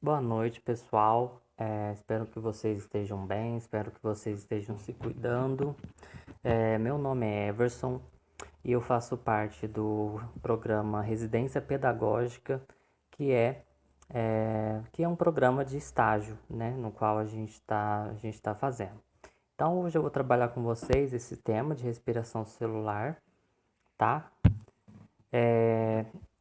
Boa noite, pessoal. Espero que vocês estejam bem, espero que vocês estejam se cuidando. Meu nome é Everson e eu faço parte do programa Residência Pedagógica, que é um programa de estágio, né, no qual a gente tá fazendo. Então, hoje eu vou trabalhar com vocês esse tema de respiração celular, tá?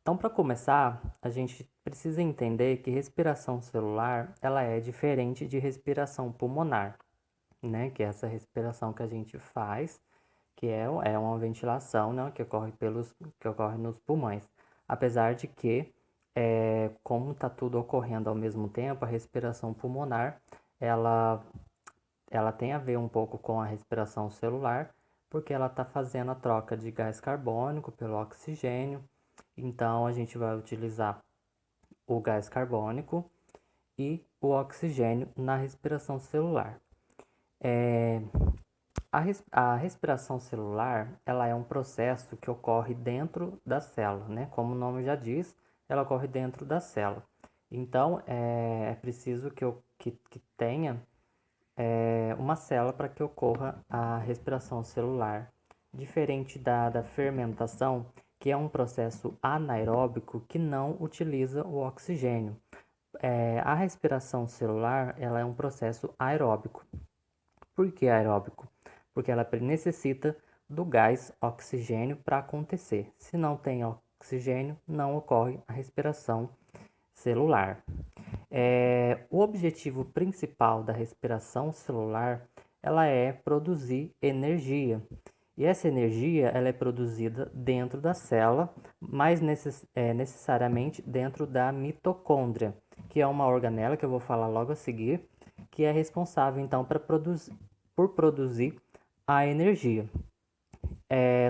Então, para começar, a gente precisa entender que respiração celular ela é diferente de respiração pulmonar, né? Que é essa respiração que a gente faz, que é uma ventilação, né? Que ocorre nos pulmões. Apesar de que, como está tudo ocorrendo ao mesmo tempo, a respiração pulmonar ela, ela tem a ver um pouco com a respiração celular, porque ela está fazendo a troca de gás carbônico pelo oxigênio. Então, a gente vai utilizar o gás carbônico e o oxigênio na respiração celular. É, a respiração celular ela é um processo que ocorre dentro da célula, né? Como o nome já diz, ela ocorre dentro da célula. Então, é preciso que tenha uma célula para que ocorra a respiração celular, diferente da fermentação, que é um processo anaeróbico que não utiliza o oxigênio. A respiração celular ela é um processo aeróbico. Por que aeróbico? Porque ela necessita do gás oxigênio para acontecer. Se não tem oxigênio, não ocorre a respiração celular. O objetivo principal da respiração celular ela é produzir energia. E essa energia ela é produzida dentro da célula, mais necessariamente dentro da mitocôndria, que é uma organela que eu vou falar logo a seguir, que é responsável então por produzir a energia.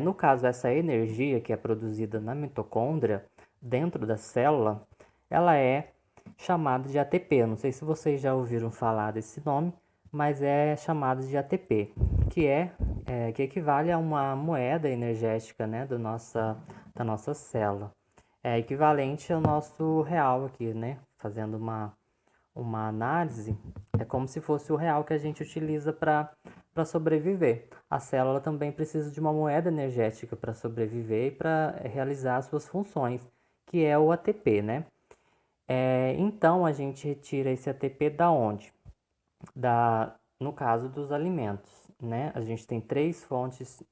No caso, essa energia que é produzida na mitocôndria, dentro da célula, ela é chamada de ATP. Não sei se vocês já ouviram falar desse nome, mas é chamado de ATP, que equivale a uma moeda energética, né, da nossa célula. É equivalente ao nosso real aqui, né? Fazendo uma análise, é como se fosse o real que a gente utiliza para sobreviver. A célula também precisa de uma moeda energética para sobreviver e para realizar suas funções, que é o ATP, né? Então a gente retira esse ATP da onde? No caso dos alimentos, né? A gente tem três fontes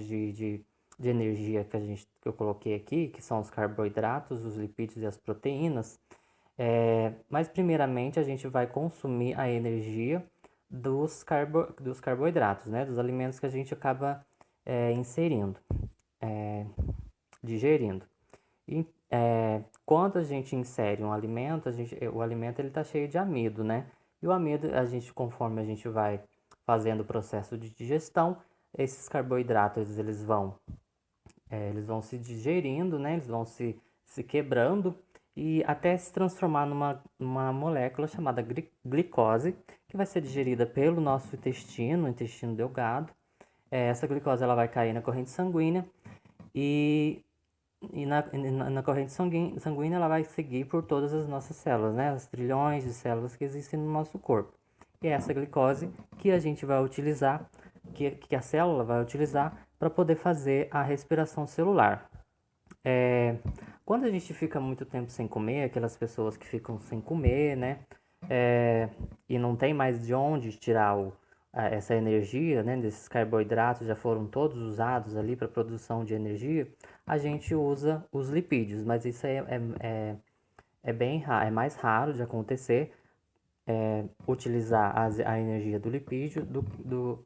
de energia que eu coloquei aqui, que são os carboidratos, os lipídios e as proteínas. Mas primeiramente a gente vai consumir a energia dos carboidratos, né? Dos alimentos que a gente acaba inserindo, digerindo. E, quando a gente insere um alimento, o alimento ele está cheio de amido, né? E o amido, conforme a gente vai fazendo o processo de digestão, esses carboidratos eles vão se digerindo, né? Eles vão se quebrando e até se transformar numa molécula chamada glicose, que vai ser digerida pelo nosso intestino, o intestino delgado. Essa glicose ela vai cair na corrente sanguínea e, na corrente sanguínea ela vai seguir por todas as nossas células, né? As trilhões de células que existem no nosso corpo. E é essa glicose que a gente vai utilizar, que a célula vai utilizar para poder fazer a respiração celular. É, Quando a gente fica muito tempo sem comer, aquelas pessoas que ficam sem comer, né? E não tem mais de onde tirar essa energia, né? Desses carboidratos já foram todos usados ali para produção de energia, a gente usa os lipídios, mas isso aí é bem raro, é mais raro de acontecer, utilizar a energia do lipídio do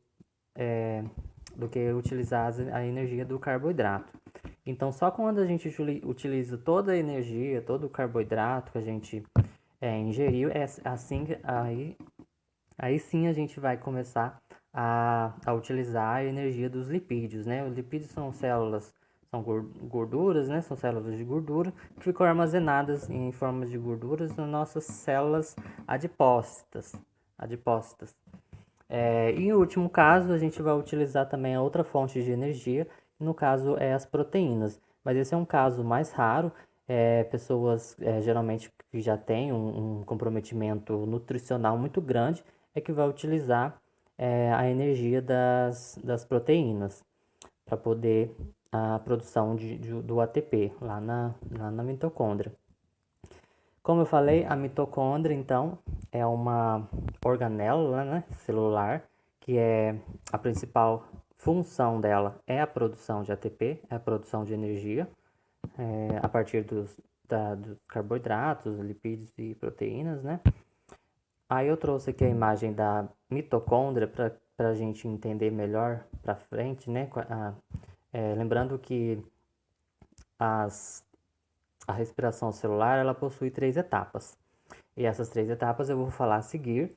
que utilizar a energia do carboidrato. Então, só quando a gente utiliza toda a energia, todo o carboidrato que a gente ingeriu, aí sim a gente vai começar a utilizar a energia dos lipídios, né? Os lipídios são gorduras, né? São células de gordura que ficam armazenadas em forma de gorduras nas nossas células adipócitas. E em último caso, a gente vai utilizar também a outra fonte de energia, no caso é as proteínas. Mas esse é um caso mais raro, pessoas geralmente que já têm um comprometimento nutricional muito grande é que vai utilizar a energia das proteínas para poder a produção do ATP lá na mitocôndria. Como eu falei, a mitocôndria, então, é uma organela, né, celular, que é a principal função dela é a produção de ATP, é a produção de energia, a partir dos carboidratos, lipídios e proteínas, né? Aí eu trouxe aqui a imagem da mitocôndria para a gente entender melhor para frente, né? Lembrando que as a respiração celular ela possui 3 etapas. E essas 3 etapas eu vou falar a seguir.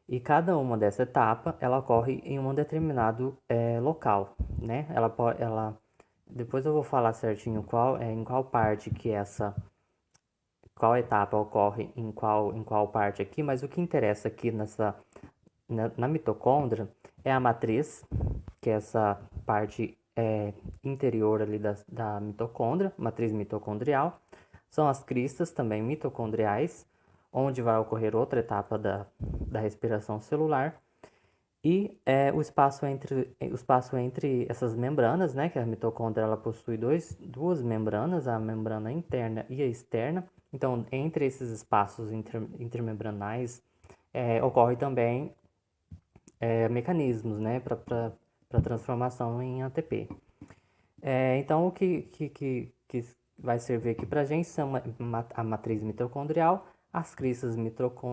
E cada uma dessa etapa ela ocorre em um determinado local, né? Depois eu vou falar certinho em qual parte que qual etapa ocorre em qual parte aqui, mas o que interessa aqui na mitocôndria é a matriz, que é essa parte interior ali da mitocôndria, matriz mitocondrial. São as cristas também mitocondriais, onde vai ocorrer outra etapa da respiração celular. E o espaço entre essas membranas, né, que a mitocôndria ela possui duas membranas, a membrana interna e a externa. Então, entre esses espaços intermembranais, ocorre também mecanismos, né, para transformação em ATP. Então, o que vai servir aqui para a gente são a matriz mitocondrial, as cristas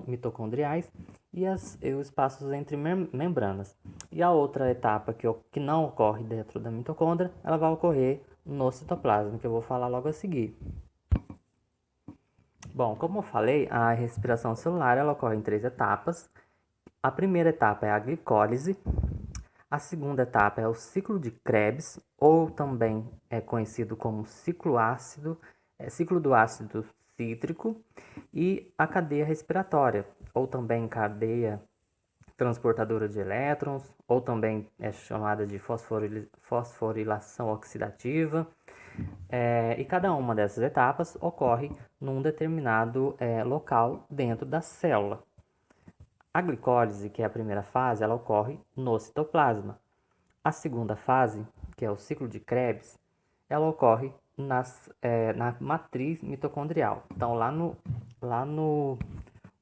mitocondriais e os espaços entre membranas. E a outra etapa que não ocorre dentro da mitocôndria, ela vai ocorrer no citoplasma, que eu vou falar logo a seguir. Bom, como eu falei, a respiração celular ela ocorre em 3 etapas. A primeira etapa é a glicólise, a segunda etapa é o ciclo de Krebs, ou também é conhecido como ciclo do ácido cítrico, e a cadeia respiratória, ou também cadeia transportadora de elétrons, ou também é chamada de fosforilação oxidativa. E cada uma dessas etapas ocorre num determinado local dentro da célula. A glicólise, que é a primeira fase, ela ocorre no citoplasma. A segunda fase, que é o ciclo de Krebs, ela ocorre na matriz mitocondrial. Então, lá no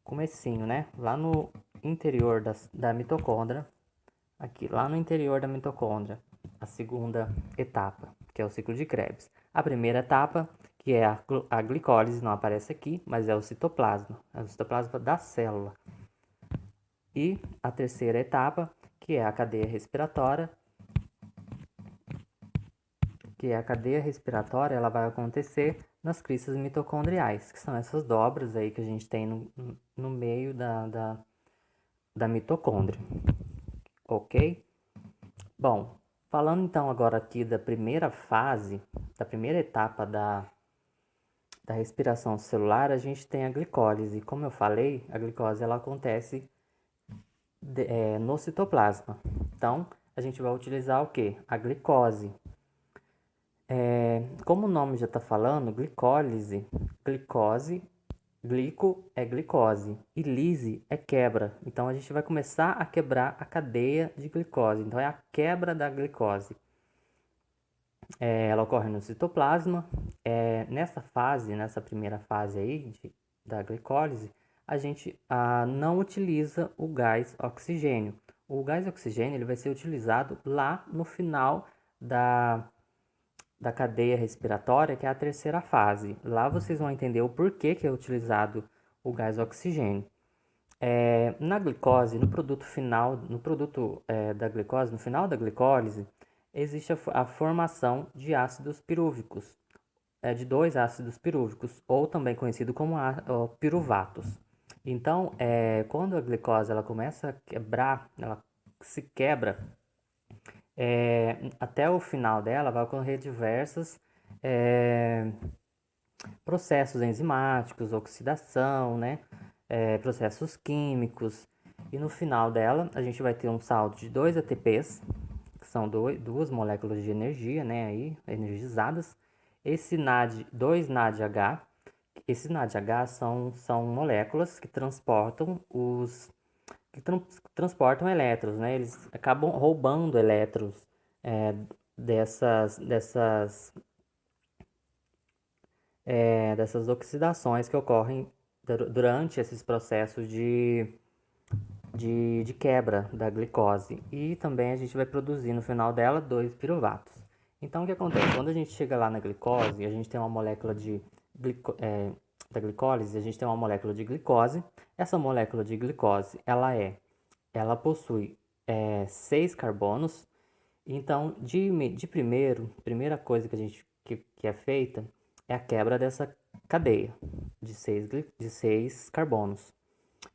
comecinho, né? Lá no interior da mitocôndria, aqui, lá no interior da mitocôndria, a segunda etapa, que é o ciclo de Krebs. A primeira etapa, que é a glicólise, não aparece aqui, mas é o citoplasma da célula. E a terceira etapa, que é a cadeia respiratória, ela vai acontecer nas cristas mitocondriais, que são essas dobras aí que a gente tem no meio da mitocôndria, ok? Bom, falando então agora aqui da primeira fase, da primeira etapa da respiração celular, a gente tem a glicólise. Como eu falei, a glicose ela acontece no citoplasma. Então, a gente vai utilizar o que? A glicose. Como o nome já está falando, glicólise, glicose, glico é glicose e lise é quebra. Então, a gente vai começar a quebrar a cadeia de glicose. Então, é a quebra da glicose. Ela ocorre no citoplasma. Nessa primeira fase aí da glicólise, a gente não utiliza o gás oxigênio. O gás oxigênio ele vai ser utilizado lá no final da cadeia respiratória, que é a terceira fase. Lá vocês vão entender o porquê que é utilizado o gás oxigênio. Na glicose, no produto final, da glicose, no final da glicólise, existe a formação de ácidos pirúvicos, de 2 ácidos pirúvicos, ou também conhecido como piruvatos. Então, quando a glicose ela começa a quebrar, ela se quebra, até o final dela vai ocorrer diversos processos enzimáticos, oxidação, né? Processos químicos. E no final dela, a gente vai ter um saldo de 2 ATPs, que são duas moléculas de energia, né? Aí, energizadas. Esse NAD, 2 NADH, esses NADH são moléculas que transportam transportam elétrons, né? Eles acabam roubando elétrons é, dessas oxidações que ocorrem durante esses processos de quebra da glicose. E também a gente vai produzir no final dela 2 piruvatos. Então, o que acontece? Quando a gente chega lá na glicose, a gente tem uma molécula da glicólise, a gente tem uma molécula de glicose. Essa molécula de glicose, ela possui 6 carbonos. Então, primeira coisa que é feita é a quebra dessa cadeia de 6 carbonos.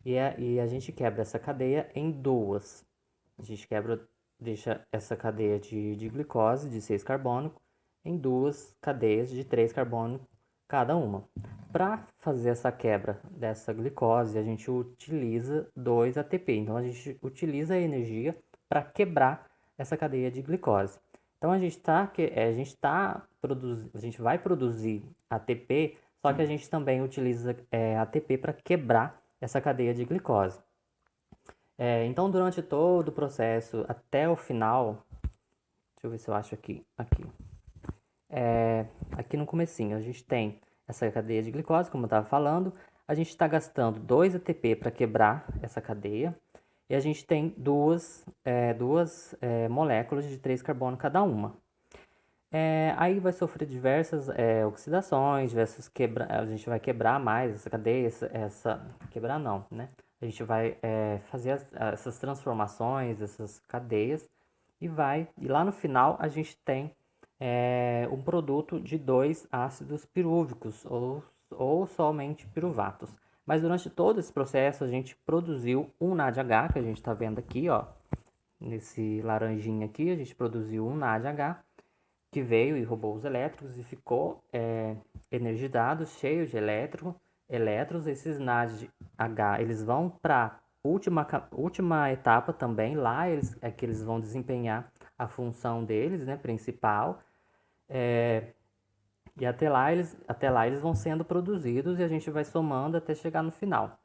E a gente quebra essa cadeia em duas. A gente deixa essa cadeia de glicose de 6 carbono em duas cadeias de 3 carbono cada uma. Para fazer essa quebra dessa glicose, a gente utiliza 2 ATP. Então, a gente utiliza a energia para quebrar essa cadeia de glicose. Então, a gente vai produzir ATP, só que a gente também utiliza ATP para quebrar essa cadeia de glicose. Então, durante todo o processo, até o final, deixa eu ver se eu acho aqui. Aqui no comecinho, a gente tem essa cadeia de glicose, como eu estava falando. A gente está gastando 2 ATP para quebrar essa cadeia. E a gente tem duas moléculas de 3 carbono cada uma. Aí vai sofrer diversas oxidações, a gente vai quebrar mais essa cadeia, quebrar não, né? A gente vai fazer essas transformações, essas cadeias, e lá no final a gente tem um produto de 2 ácidos pirúvicos, ou somente piruvatos. Mas durante todo esse processo a gente produziu um NADH, que a gente está vendo aqui, ó, nesse laranjinha aqui, a gente produziu um NADH, que veio e roubou os elétrons e ficou energizado, cheio de elétrons. Esses NADH, eles vão para última etapa também. Lá é que eles vão desempenhar a função deles, né, principal. E até lá eles vão sendo produzidos e a gente vai somando até chegar no final.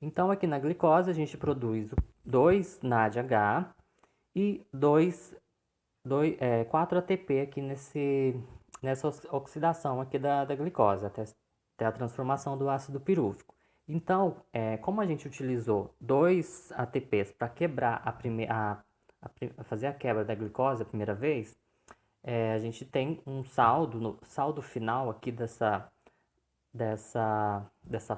Então, aqui na glicose, a gente produz 2 NADH e 4 ATP aqui nessa oxidação aqui da glicose, até a transformação do ácido pirúvico. Então, como a gente utilizou 2 ATPs para quebrar fazer a quebra da glicose a primeira vez, a gente tem um saldo, no saldo final aqui dessa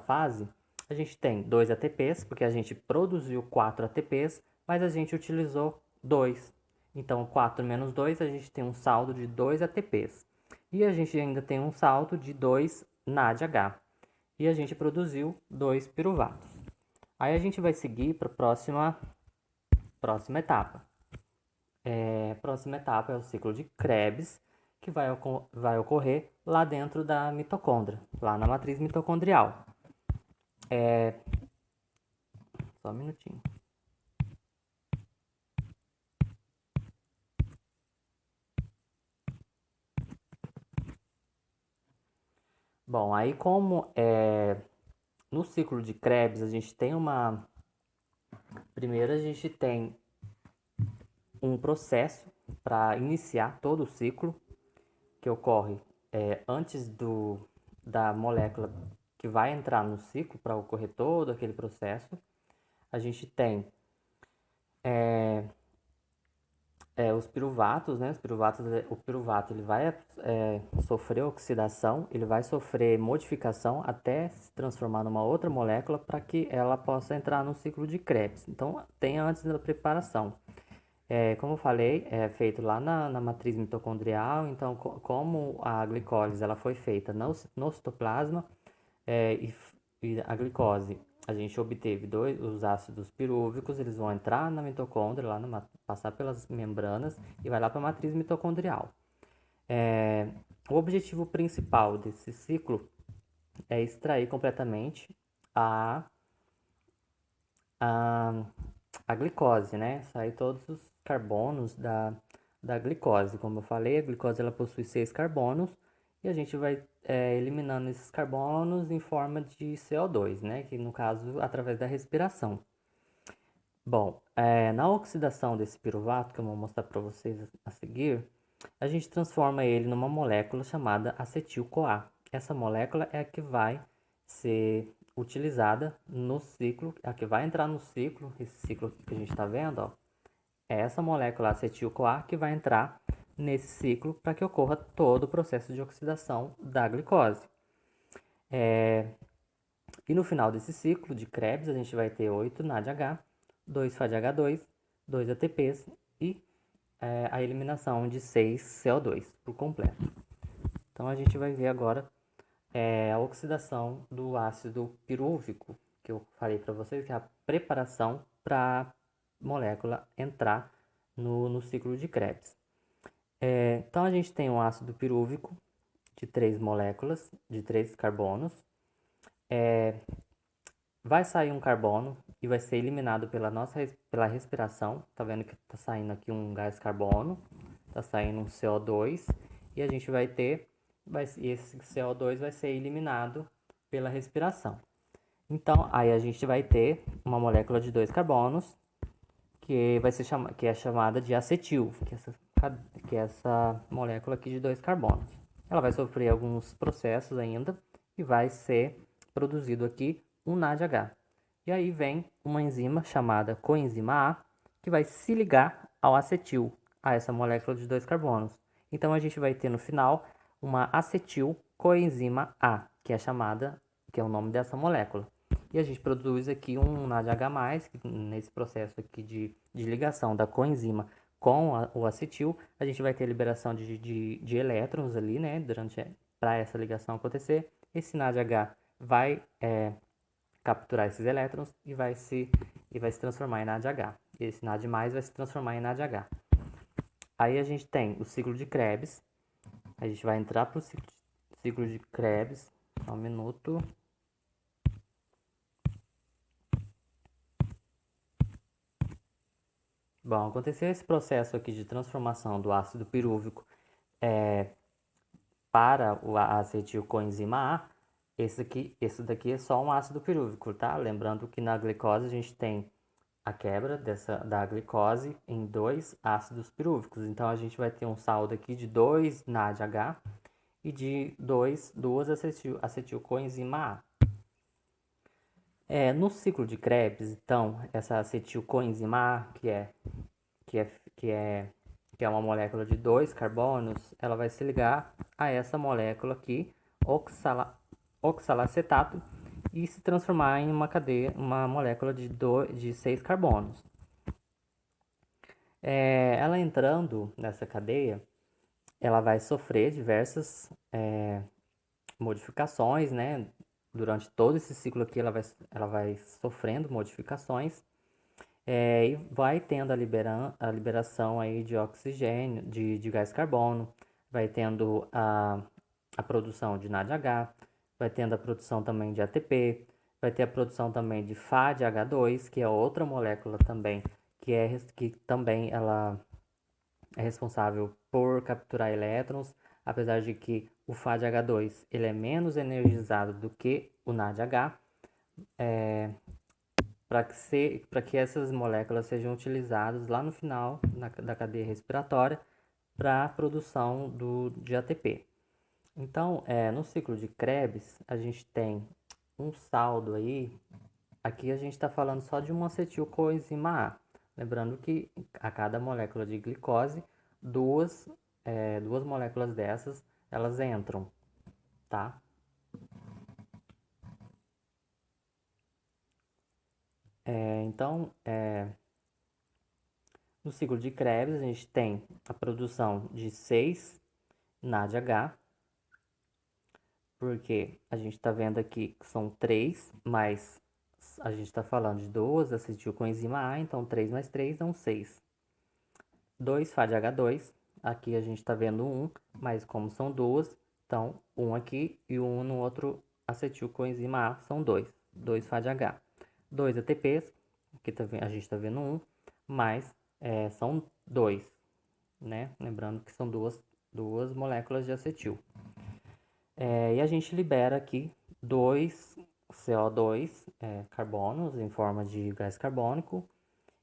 fase, a gente tem 2 ATPs, porque a gente produziu 4 ATPs, mas a gente utilizou 2. Então, 4 menos 2, a gente tem um saldo de 2 ATPs. E a gente ainda tem um saldo de 2 NADH. E a gente produziu 2 piruvatos. Aí a gente vai seguir para a próxima etapa. A próxima etapa é o ciclo de Krebs, que vai ocorrer lá dentro da mitocôndria, lá na matriz mitocondrial. Só um minutinho. Bom, aí como no ciclo de Krebs a gente tem primeiro a gente tem um processo para iniciar todo o ciclo, que ocorre antes da molécula que vai entrar no ciclo para ocorrer todo aquele processo. A gente tem os piruvatos, né? O piruvato ele vai sofrer oxidação, ele vai sofrer modificação até se transformar numa outra molécula para que ela possa entrar no ciclo de Krebs. Então, tem antes da preparação. Como eu falei, é feito lá na matriz mitocondrial. Então, como a glicólise ela foi feita no citoplasma, e a glicose, a gente obteve os ácidos pirúvicos, eles vão entrar na mitocôndria, passar pelas membranas e vai lá para a matriz mitocondrial. O objetivo principal desse ciclo é extrair completamente a glicose, né? Sair todos os carbonos da glicose. Como eu falei, a glicose ela possui 6 carbonos e a gente vai eliminando esses carbonos em forma de CO2, né? Que no caso, através da respiração. Bom, na oxidação desse piruvato, que eu vou mostrar para vocês a seguir, a gente transforma ele numa molécula chamada acetil-CoA. Essa molécula é a que vai ser utilizada no ciclo, a que vai entrar no ciclo, esse ciclo que a gente está vendo, ó, é essa molécula acetil-CoA que vai entrar nesse ciclo para que ocorra todo o processo de oxidação da glicose. E no final desse ciclo de Krebs, a gente vai ter 8 NADH, 2 FADH2, 2 ATPs e a eliminação de 6 CO2 por completo. Então a gente vai ver agora a oxidação do ácido pirúvico, que eu falei para vocês, que é a preparação para a molécula entrar no ciclo de Krebs. Então a gente tem um ácido pirúvico de 3 moléculas, de 3 carbonos. Vai sair um carbono e vai ser eliminado pela respiração. Tá vendo que tá saindo aqui um gás carbono, tá saindo um CO2 e a gente vai ter, esse CO2 vai ser eliminado pela respiração. Então, aí a gente vai ter uma molécula de 2 carbonos que vai ser que é chamada de acetil, que é essa molécula aqui de 2 carbonos. Ela vai sofrer alguns processos ainda e vai ser produzido aqui um NADH. E aí vem uma enzima chamada coenzima A, que vai se ligar ao acetil, a essa molécula de 2 carbonos. Então a gente vai ter no final uma acetil coenzima A, que é chamada, que é o nome dessa molécula. E a gente produz aqui um NADH+, que nesse processo aqui de ligação da coenzima com o acetil, a gente vai ter liberação de elétrons ali, né, para essa ligação acontecer. Esse NADH vai capturar esses elétrons e vai se transformar em NADH. Esse NAD+, vai se transformar em NADH. Aí a gente tem o ciclo de Krebs. A gente vai entrar para o ciclo de Krebs. Só um minuto. Bom, aconteceu esse processo aqui de transformação do ácido pirúvico para o acetilcoenzima A. Esse daqui é só um ácido pirúvico, tá? Lembrando que na glicose a gente tem a quebra da glicose em 2 ácidos pirúvicos. Então a gente vai ter um saldo aqui de 2 NADH e de 2 acetilcoenzima A. No ciclo de Krebs, então, essa acetilcoenzima A, que é uma molécula de 2 carbonos, ela vai se ligar a essa molécula aqui, oxalacetato, e se transformar em uma molécula de 6 carbonos. Ela entrando nessa cadeia, ela vai sofrer diversas modificações, né? Durante todo esse ciclo aqui, ela vai sofrendo modificações e vai tendo a liberação aí de oxigênio, de gás carbono, vai tendo a produção de NADH, vai tendo a produção também de ATP, vai ter a produção também de FADH2, que é outra molécula também, que também ela é responsável por capturar elétrons, apesar de que o FADH2 ele é menos energizado do que o NADH, para que essas moléculas sejam utilizadas lá no final da cadeia respiratória para a produção de ATP. Então, no ciclo de Krebs, a gente tem um saldo aí, aqui a gente está falando só de uma acetilcoenzima A. Lembrando que a cada molécula de glicose, duas moléculas dessas, elas entram, tá? Então, no ciclo de Krebs, a gente tem a produção de 6 NADH, porque a gente está vendo aqui que são 3, mas a gente está falando de 2 acetilcoenzima A, então 3 mais 3 dão 6. 2 FADH2, aqui a gente está vendo 1, mas como são duas, então 1 aqui e 1 no outro acetilcoenzima A são 2. 2 FADH. 2 ATPs, aqui a gente está vendo 1, mas são 2, né? Lembrando que são duas moléculas de acetil. E a gente libera aqui 2 CO2, carbonos em forma de gás carbônico,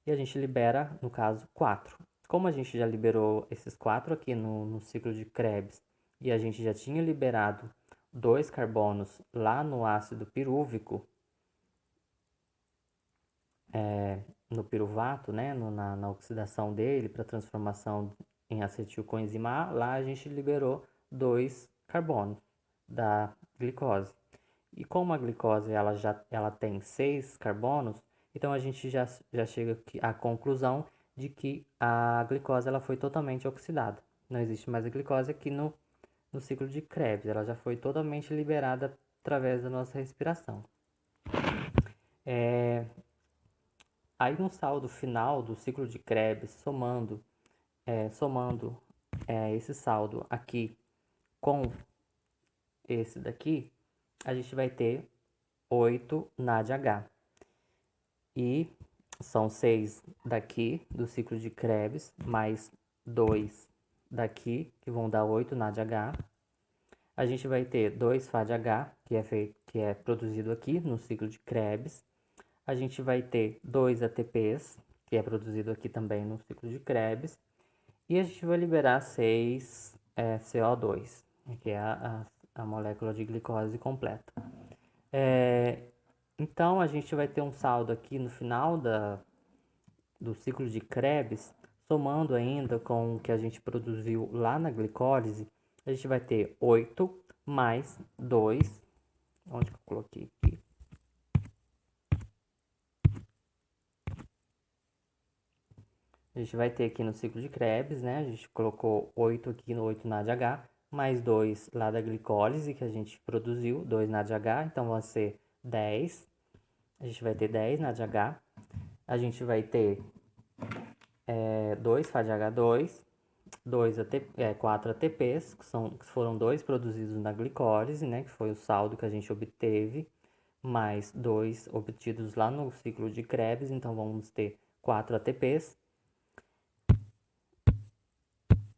e a gente libera, no caso, 4. Como a gente já liberou esses 4 aqui no ciclo de Krebs, e a gente já tinha liberado 2 carbonos lá no ácido pirúvico, no piruvato, né, na oxidação dele, para transformação em acetilcoenzima A, lá a gente liberou 2 carbonos da glicose. E como a glicose ela tem 6 carbonos, então a gente já chega aqui à conclusão de que a glicose ela foi totalmente oxidada. Não existe mais a glicose aqui no ciclo de Krebs, ela já foi totalmente liberada através da nossa respiração. Aí no saldo final do ciclo de Krebs, somando esse saldo aqui com esse daqui, a gente vai ter 8 NADH. E são 6 daqui do ciclo de Krebs, mais 2 daqui, que vão dar 8 NADH. A gente vai ter 2 FADH, que é produzido aqui no ciclo de Krebs. A gente vai ter 2 ATPs, que é produzido aqui também no ciclo de Krebs. E a gente vai liberar 6 CO2, que é a molécula de glicose completa. Então, a gente vai ter um saldo aqui no final do ciclo de Krebs, somando ainda com o que a gente produziu lá na glicólise, a gente vai ter 8 mais 2, onde que eu coloquei aqui? A gente vai ter aqui no ciclo de Krebs, né? A gente colocou 8 aqui no 8 NADH, mais 2 lá da glicólise que a gente produziu, 2 NADH, então vai ser 10. A gente vai ter 10 NADH. A gente vai ter 2 FADH2, 4 ATPs, que foram 2 produzidos na glicólise, né? Que foi o saldo que a gente obteve, mais 2 obtidos lá no ciclo de Krebs, então vamos ter 4 ATPs.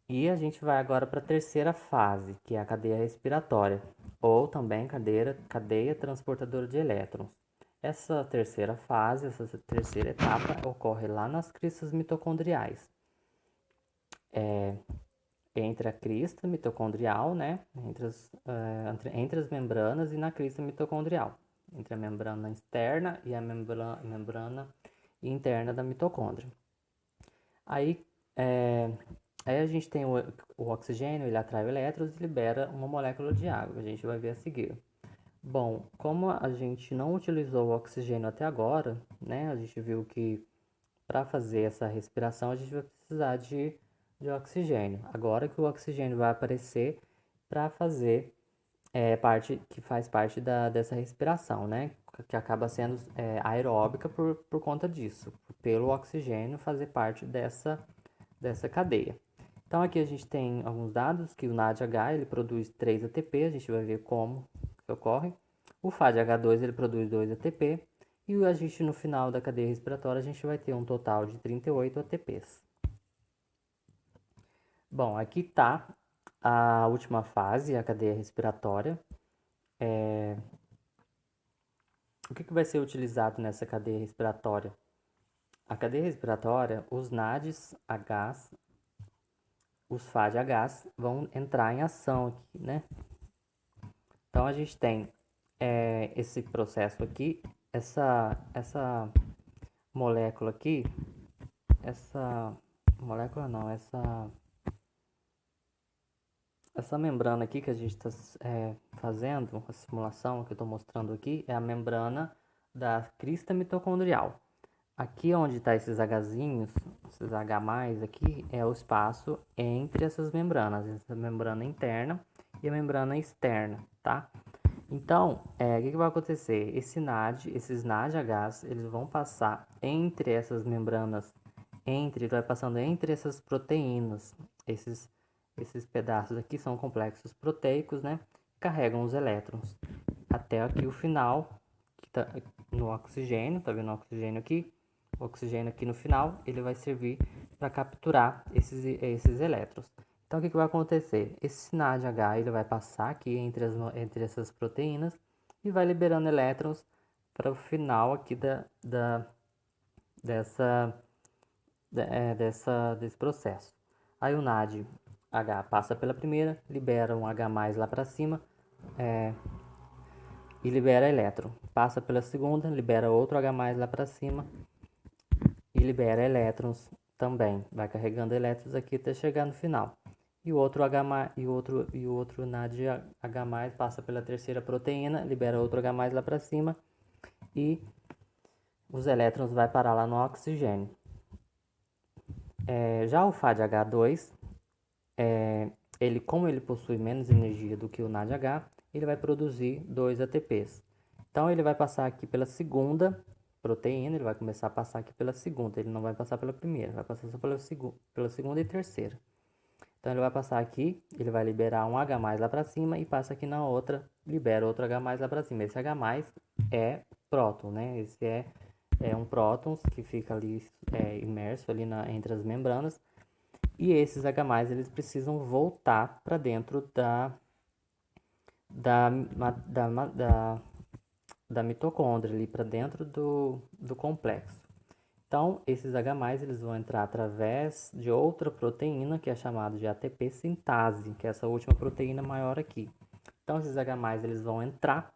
E a gente vai agora para a terceira fase, que é a cadeia respiratória, ou também cadeia transportadora de elétrons. Essa terceira fase, essa terceira etapa, ocorre lá nas cristas mitocondriais. Entre a crista mitocondrial, né? Entre as membranas e na crista mitocondrial. Entre a membrana externa e a membrana interna da mitocôndria. Aí, aí a gente tem o oxigênio, ele atrai elétrons e libera uma molécula de água. A gente vai ver a seguir. Bom, como a gente não utilizou o oxigênio até agora, né? A gente viu que para fazer essa respiração a gente vai precisar de oxigênio. Agora que o oxigênio vai aparecer para fazer que faz parte dessa respiração, né? Que acaba sendo aeróbica por conta disso, pelo oxigênio fazer parte dessa cadeia. Então aqui a gente tem alguns dados que o NADH ele produz 3 ATP, a gente vai ver como que ocorre. O FADH2 ele produz 2 ATP e a gente no final da cadeia respiratória a gente vai ter um total de 38 ATPs. Bom, aqui está a última fase, a cadeia respiratória. O que vai ser utilizado nessa cadeia respiratória? A cadeia respiratória, os NADHs, os FADHs vão entrar em ação aqui, né? Então a gente tem esse processo aqui, essa molécula aqui, essa membrana aqui que a gente está fazendo, a simulação que eu estou mostrando aqui, é a membrana da crista mitocondrial. Aqui onde está esses Hzinhos, esses H+, aqui, é o espaço entre essas membranas, essa membrana interna e a membrana externa, tá? Então, o que vai acontecer? Esses NADHs, eles vão passar entre essas membranas, vai passando entre essas proteínas, esses pedaços aqui são complexos proteicos, né? Carregam os elétrons até aqui o final, que tá no oxigênio, tá vendo o oxigênio aqui? O oxigênio aqui no final, ele vai servir para capturar esses elétrons. Então, o que vai acontecer? Esse NADH ele vai passar aqui entre essas proteínas e vai liberando elétrons para o final aqui desse processo. Aí o NADH passa pela primeira, libera um H+ lá para cima e libera elétron. Passa pela segunda, libera outro H+ lá para cima e libera elétrons também. Vai carregando elétrons aqui até chegar no final. E o outro outro NADH passa pela terceira proteína, libera outro H+ lá para cima e os elétrons vai parar lá no oxigênio. Já o FADH2, como ele possui menos energia do que o NADH, ele vai produzir 2 ATPs. Então ele vai passar aqui pela segunda proteína, ele vai começar a passar aqui pela segunda, ele não vai passar pela primeira, vai passar só pela segunda e terceira. Então ele vai passar aqui, ele vai liberar um H+ lá para cima e passa aqui na outra, libera outro H+ lá para cima. Esse H+ é próton, né? Esse é um próton que fica ali imerso ali entre as membranas. E esses H+, eles precisam voltar para dentro da mitocôndria, ali para dentro do complexo. Então, esses H+, eles vão entrar através de outra proteína, que é chamada de ATP sintase, que é essa última proteína maior aqui. Então, esses H+, eles vão entrar,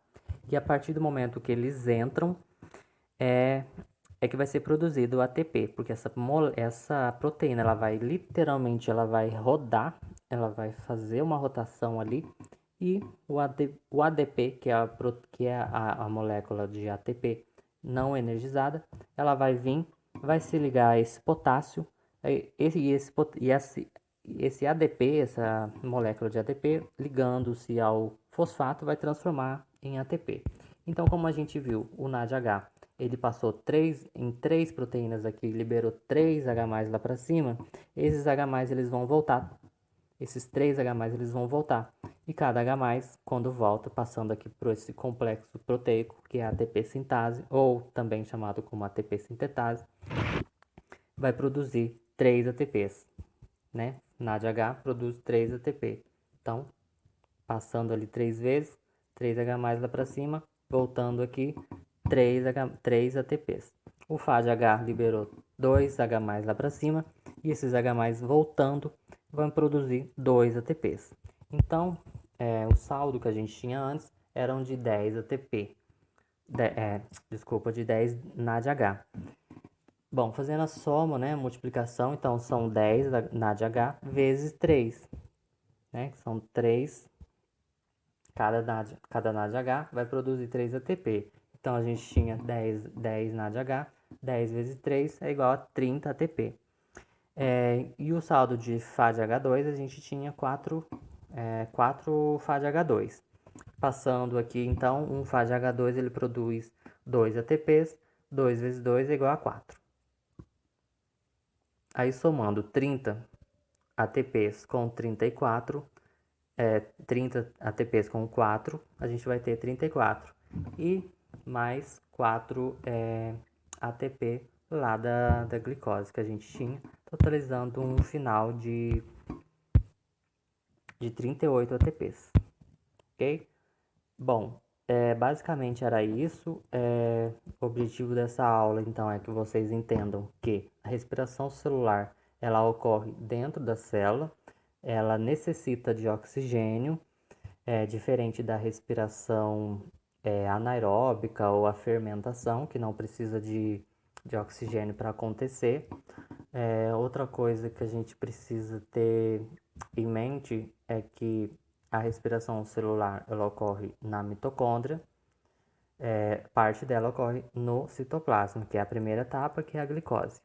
e a partir do momento que eles entram, é que vai ser produzido o ATP, porque essa proteína, ela vai literalmente, ela vai rodar, ela vai fazer uma rotação ali, e o ADP, que é a molécula de ATP não energizada, ela vai vir, vai se ligar a esse potássio, esse ADP, essa molécula de ATP, ligando-se ao fosfato, vai transformar em ATP. Então, como a gente viu, o NADH, ele passou em 3 proteínas aqui, liberou 3 H+ lá para cima, esses H+, eles vão voltar. Esses 3 H+, eles vão voltar. E cada H+, quando volta, passando aqui por esse complexo proteico, que é a ATP sintase, ou também chamado como ATP sintetase, vai produzir 3 ATPs, né? NADH produz 3 ATP. Então, passando ali 3 vezes, 3 H+ lá para cima, voltando aqui, 3 ATPs. O FADH liberou 2 H+ lá para cima, e esses H+ voltando vão produzir 2 ATPs. Então, o saldo que a gente tinha antes eram de 10 ATP. De 10 NADH. Bom, fazendo a soma, né, multiplicação, então são 10 NADH vezes 3, né, que são 3, cada NADH vai produzir 3 ATP. Então a gente tinha 10 NADH, 10 vezes 3 é igual a 30 ATP. E o saldo de FADH2 a gente tinha 4 FADH2. Passando aqui, então, um FADH2 ele produz 2 ATPs, 2 vezes 2 é igual a 4. Aí somando 30 ATPs com 34, 30 ATPs com 4, a gente vai ter 34. E mais 4 ATP lá da glicose que a gente tinha, totalizando um final de 38 ATPs. Ok? Bom, basicamente era isso. O objetivo dessa aula, então, é que vocês entendam que a respiração celular ela ocorre dentro da célula, ela necessita de oxigênio, diferente da respiração anaeróbica ou a fermentação, que não precisa de oxigênio para acontecer. Outra coisa que a gente precisa ter em mente é que a respiração celular ela ocorre na mitocôndria, parte dela ocorre no citoplasma, que é a primeira etapa, que é a glicólise.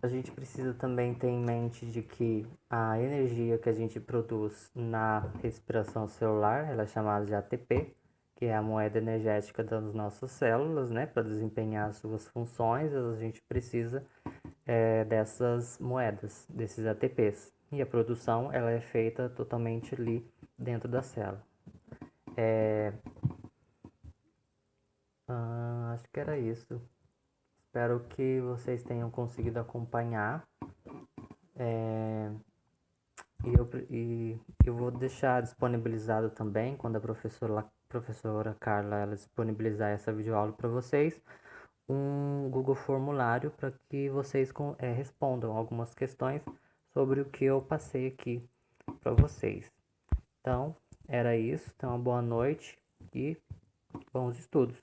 A gente precisa também ter em mente de que a energia que a gente produz na respiração celular, ela é chamada de ATP, que é a moeda energética das nossas células, né? Para desempenhar as suas funções, a gente precisa dessas moedas, desses ATPs. E a produção, ela é feita totalmente ali dentro da célula. Acho que era isso. Espero que vocês tenham conseguido acompanhar. E eu vou deixar disponibilizado também, quando a professora Carla ela disponibilizar essa videoaula para vocês, um Google Formulário para que vocês respondam algumas questões sobre o que eu passei aqui para vocês. Então, era isso. Então, uma boa noite e bons estudos.